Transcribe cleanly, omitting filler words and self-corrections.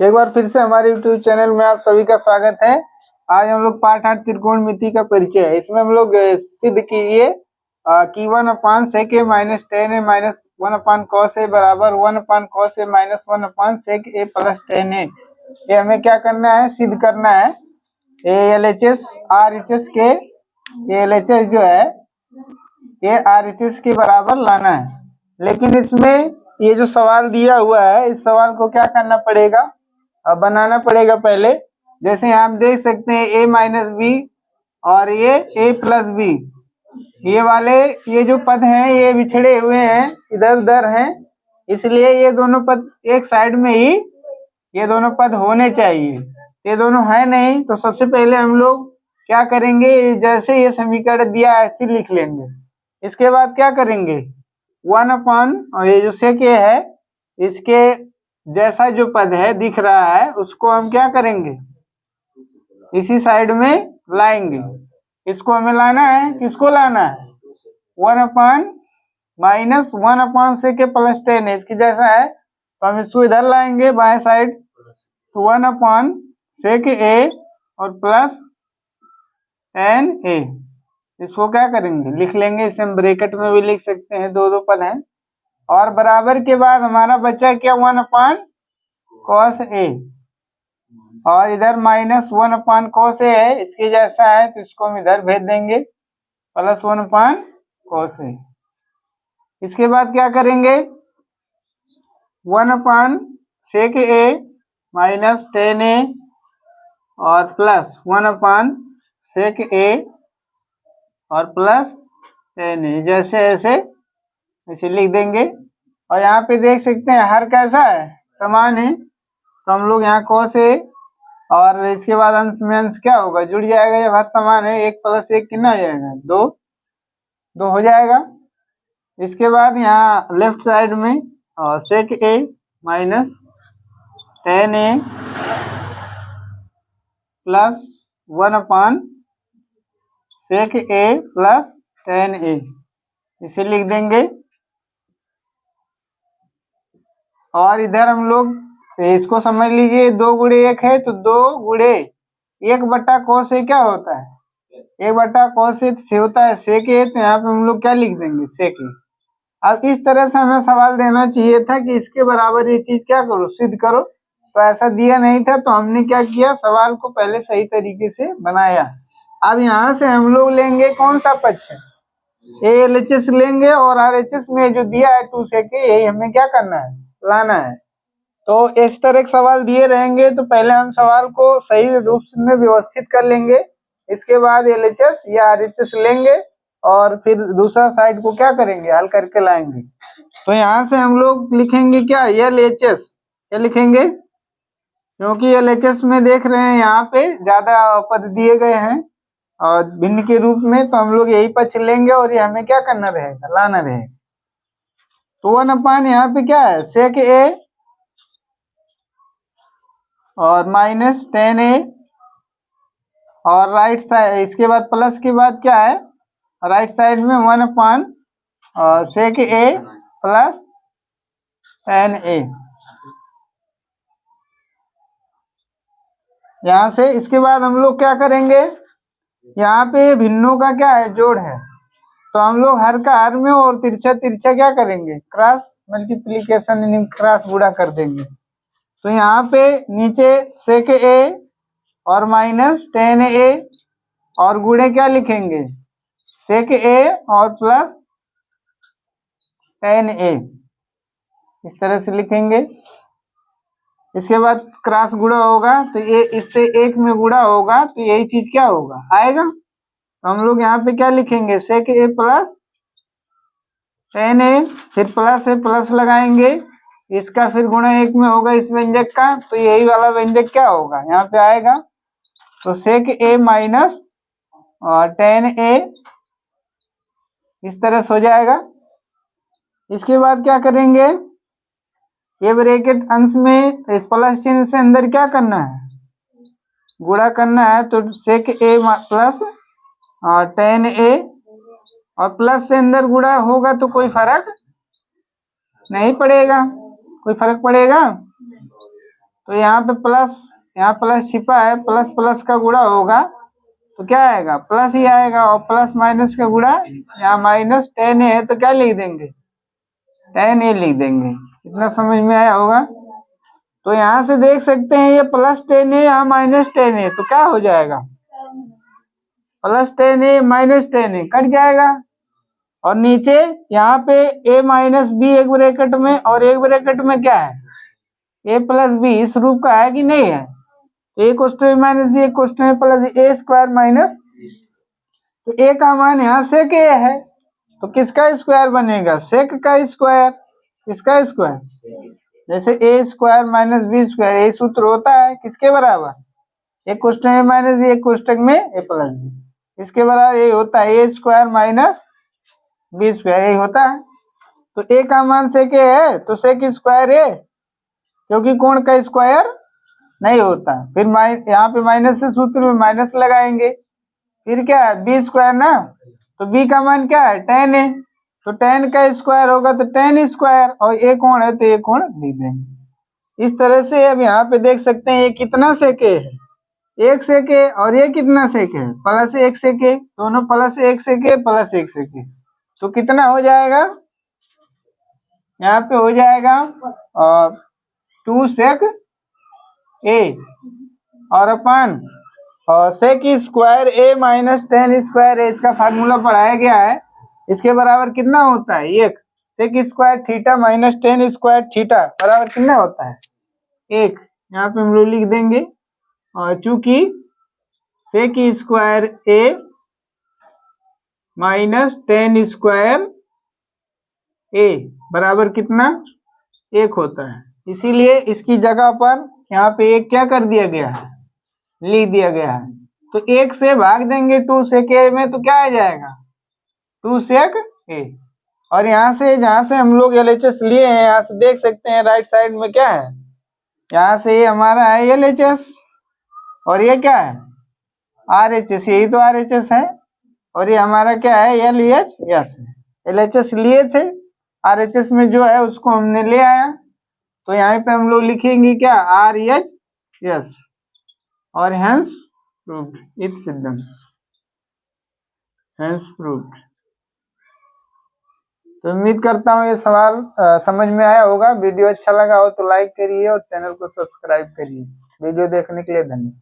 एक बार फिर से हमारे YouTube चैनल में आप सभी का स्वागत है। आज हम लोग पार्ट 8 त्रिकोणमिति का परिचय है। इसमें हम लोग सिद्ध कीजिए कि 1/sec a minus tan a minus 1/cos a बराबर 1/cos a minus 1/sec a plus tan a। ये हमें क्या करना है, सिद्ध करना है। LHS RHS के LHS जो है ये RHS के बराबर लाना है। लेकिन इसमें ये जो सवाल दिया हुआ है, इस सवाल को क्या करना पड़ेगा, बनाना पड़ेगा पहले। जैसे आप देख सकते हैं a माइनस बी और ये a प्लस बी, ये वाले ये जो पद हैं ये बिछड़े हुए हैं, इधर उधर हैं, इसलिए ये दोनों पद एक साइड में ही ये दोनों पद होने चाहिए। ये दोनों है नहीं, तो सबसे पहले हम लोग क्या करेंगे, जैसे ये समीकरण दिया है ऐसे लिख लेंगे। इसके बाद क्या करेंगे, 1 और ये जो sec a है इसके जैसा जो पद है दिख रहा है उसको हम क्या करेंगे, इसी साइड में लाएंगे। इसको हमें लाना है, किसको लाना है, 1 minus 1/sec a plus tan a, इसकी जैसा है तो हम इसको इधर लाएंगे बाएं साइड, तो 1/sec a और प्लस tan a, इसको क्या करेंगे, लिख लेंगे। इसे हम ब्रैकेट में भी लिख सकते हैं, दो पद हैं। और बराबर के बाद हमारा बचा क्या, 1/cos a, और इधर माइनस 1/cos a है, इसके जैसा है तो इसको हम इधर भेज देंगे, प्लस 1/cos a। इसके बाद क्या करेंगे, 1/sec a minus tan a और प्लस 1/sec a और प्लस tan a, जैसे ऐसे इसे लिख देंगे। और यहाँ पे देख सकते हैं हर कैसा है, समान है, तो हम लोग यहाँ cos a और इसके बाद अंश में अंश क्या होगा, जुड़ जाएगा। जब हर समान है, 1 + 1 कितना हो जाएगा, 2 हो जाएगा। इसके बाद यहाँ लेफ्ट साइड में sec a minus tan a plus 1/sec a plus tan a, इसे लिख देंगे। और इधर हम लोग इसको समझ लीजिए, 2 × 1 है तो 2 × 1/cos a क्या होता है, 1/cos a से होता है sec a, तो यहाँ पे हम लोग क्या लिख देंगे, sec a। अब इस तरह से हमें सवाल देना चाहिए था कि इसके बराबर ये चीज क्या करो, सिद्ध करो, तो ऐसा दिया नहीं था, तो हमने क्या किया, सवाल को पहले सही तरीके से बनाया। अब यहाँ से हम लोग लेंगे कौन सा पक्ष, LHS लेंगे, और RHS में जो दिया है 2 sec a, यही हमें क्या करना है, लाना है। तो इस तरह के सवाल दिए रहेंगे तो पहले हम सवाल को सही रूप में व्यवस्थित कर लेंगे, इसके बाद LHS या RHS लेंगे और फिर दूसरा साइड को क्या करेंगे, हल करके लाएंगे। तो यहाँ से हम लोग लिखेंगे क्या, LHS, क्या लिखेंगे, क्योंकि LHS में देख रहे हैं यहाँ पे ज्यादा पद दिए गए हैं और भिन्न के रूप में, तो हम लोग यही पक्ष लेंगे और ये हमें क्या करना रहेगा, लाना रहेगा। तो 1/, यहाँ पे क्या है, sec a और माइनस tan a, और राइट साइड इसके बाद प्लस के बाद क्या है, राइट साइड में 1/sec a plus tan a। यहाँ से इसके बाद हम लोग क्या करेंगे, यहाँ पे भिन्नों का क्या है, जोड़ है, तो हम लोग हर का हर में और तिरछा तिरछा क्या करेंगे, क्रॉस मल्टीप्लीकेशन यानी क्रॉस गुणा कर देंगे। तो यहाँ पे नीचे sec a और माइनस tan a और गुणे क्या लिखेंगे, sec a और प्लस tan a, इस तरह से लिखेंगे। इसके बाद क्रॉस गुणा होगा तो ये इससे एक में गुणा होगा तो यही चीज क्या होगा, आएगा। तो हम लोग यहाँ पे क्या लिखेंगे, sec a plus tan a, फिर प्लस से प्लस लगाएंगे, इसका फिर गुणा 1 में होगा इस व्यंजक का, तो यही वाला व्यंजक क्या होगा, यहाँ पे आएगा। तो sec a minus tan a इस तरह से हो जाएगा। इसके बाद क्या करेंगे, ये ब्रैकेट अंश में इस प्लस चिन्ह से अंदर क्या करना है, गुणा करना है, तो sec a plus tan a, और प्लस से अंदर गुणा होगा तो कोई फर्क नहीं पड़ेगा, कोई फर्क पड़ेगा, तो यहाँ पे प्लस, यहाँ प्लस छिपा है, प्लस प्लस का गुणा होगा तो क्या आएगा, प्लस ही आएगा। और प्लस माइनस का गुणा, यहाँ माइनस 10 है तो क्या लिख देंगे, 10 लिख देंगे। इतना समझ में आया होगा। तो यहाँ से देख सकते हैं ये +10 है, यहाँ -10 है, तो क्या हो जाएगा, +10 है -10 है, कट जाएगा। और नीचे यहाँ पे a माइनस बी एक ब्रैकेट में, और एक ब्रैकेट में क्या है, a प्लस बी, इस रूप का है कि नहीं है। a कोष्टक में माइनस बी, एक कोष्टक में प्लस a स्क्वायर माइनस, तो a का मान यहाँ sec a है, तो किसका स्क्वायर बनेगा, sec का स्क्वायर। किसका स्क्वायर, जैसे a square minus b square, यही सूत्र होता है किसके बराबर, एक कोष्टक में माइनस बी, एक कोष्टक में a प्लस बी, इसके बराबर यही होता है a square minus b square, यही होता है। तो a का मान sec a है तो sec स्क्वायर a, क्योंकि कोण का स्क्वायर नहीं होता। फिर यहाँ पे माइनस से सूत्र में माइनस लगाएंगे, फिर क्या है बी स्क्वायर ना, तो बी का मान क्या है 10 है, तो 10 का स्क्वायर होगा तो 10 स्क्वायर, और ए कोण है तो ए कोण लिख देंगे। इस तरह से अब यहाँ पे देख सकते हैं ये कितना sec a है, 1 sec a, और ये कितना sec है, +1 sec a, दोनों +1 sec a +1 sec a, तो कितना हो जाएगा, यहाँ पे हो जाएगा 2 sec a, और अपन sec square a minus 10 square a, इसका फार्मूला पढ़ाया गया है, इसके बराबर कितना होता है, 1 sec square theta minus 10 square theta बराबर कितना होता है, 1। यहाँ पे हम लोग लिख देंगे, और चूंकि sec square a minus 10 square a बराबर कितना, 1 होता है, इसीलिए इसकी जगह पर यहाँ पे 1 क्या कर दिया गया है, लिख दिया गया है। तो 1 से भाग देंगे 2 sec a में, तो क्या आ जाएगा 2 sec a। और यहाँ से जहाँ से हम लोग LHS लिए हैं, यहाँ से देख सकते हैं राइट साइड में क्या है, यहाँ से ये हमारा है LHS, और ये क्या है RHS, यही तो RHS है, और ये हमारा क्या है LHS। LHS लिए थे, RHS में जो है उसको हमने ले आया, तो यहाँ पे हम लोग लिखेंगे क्या RHS, और हेंस प्रूव्ड, इट सिद्धम, हेंस प्रूव्ड। तो उम्मीद करता हूँ ये सवाल समझ में आया होगा। वीडियो अच्छा लगा हो तो लाइक करिए और चैनल को सब्सक्राइब करिए। वीडियो देखने के लिए धन्यवाद।